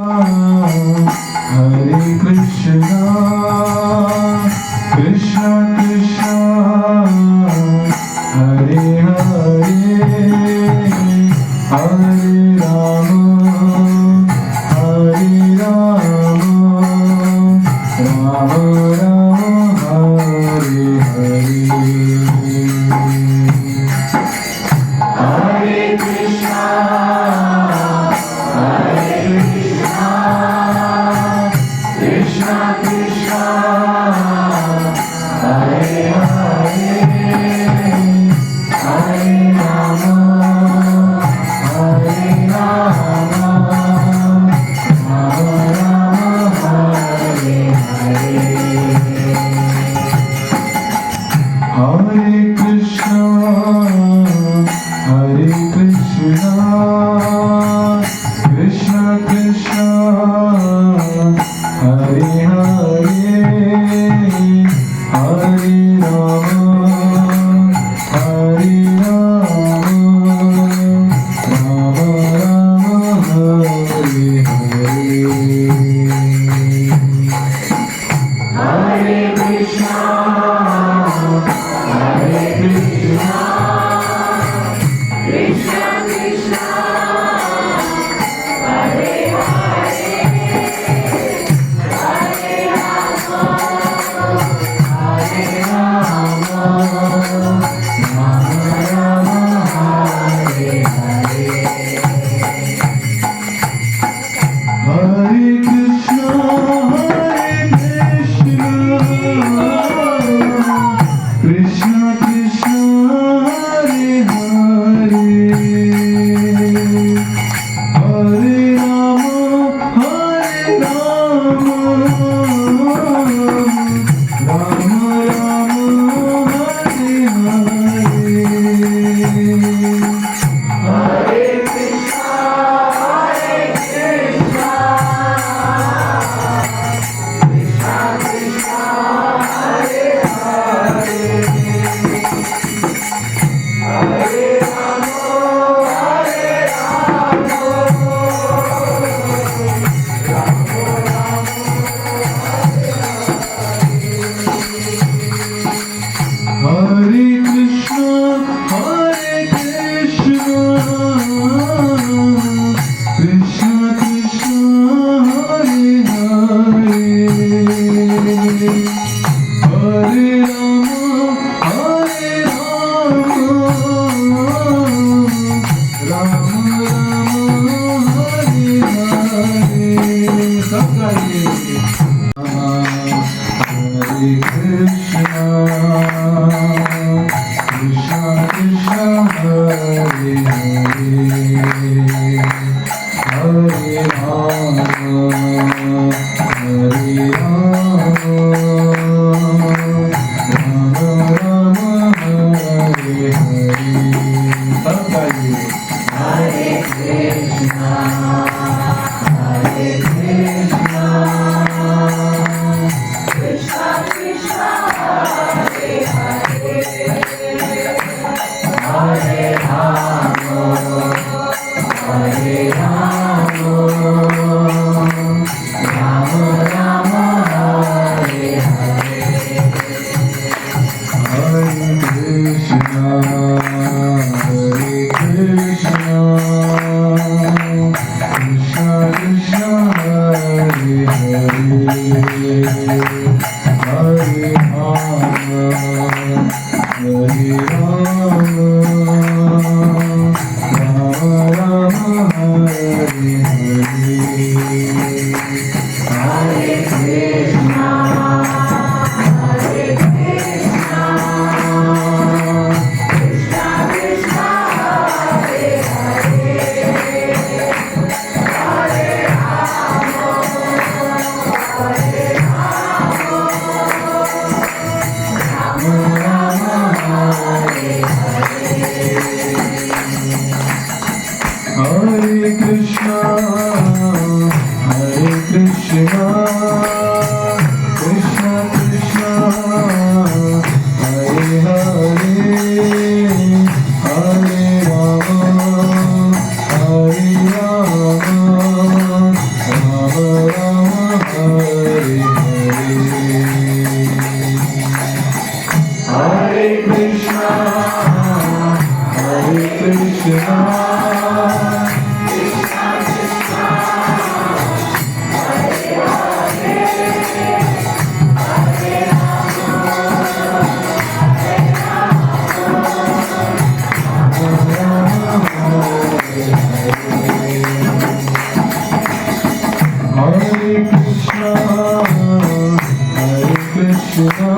Hare Krishna, Krishna Krishna, Hare Hare, Hare Rama, Hare Rama, Rama Rama, Hare Hare. Hare Krishna, Hare Krishna, Krishna Krishna, Hare Hare, Hare Rama, Hare Rama, Rama Rama, Hare Hare. Hare Krishna, Hare Krishna, Krishna Krishna, Hare Hare, Hare Rama, Hare Rama, Rama Rama, Hare Hare. Hare Krishna, Hare Krishna, Krishna Krishna, Hare Hare, Hare Rama, Hare Rama, Rama Rama, Hare Hare. Hare Krishna, Krishna Krishna, Hare Hare, Hare Rama, Hare Rama, Rama Rama, Hare Hare. Hare Krishna, Hare Krishna, Krishna Krishna, Hare Hare, Hare Rama, Hare Rama, Hare Krishna, Hare Krishna, Krishna Krishna, Hare Hare, Hare Rama, Hare Rama, Rama Rama, Hare Hare. सब गाइए। Hare Krishna, Krishna Krishna, Hare Hare, Hare Rama, Hare Rama, Rama Rama, Hare Hare. सब गाइए। Hare Krishna, Hare Krishna, Krishna Krishna, Hare Hare, Hare Rama, Hare Rama, Rama Rama, Hare Hare. Hare Krishna, Hare Krishna, Krishna Krishna, Hare Hare, Hare Rama, Hare Rama, Rama Rama, Hare Hare. Hare Krishna, Hare Krishna, Krishna Krishna, Hare Hare, Hare Rama, Hare Rama, Rama Rama, Hare Hare. Hare Krishna, Hare Hare Krishna, Hare Krishna,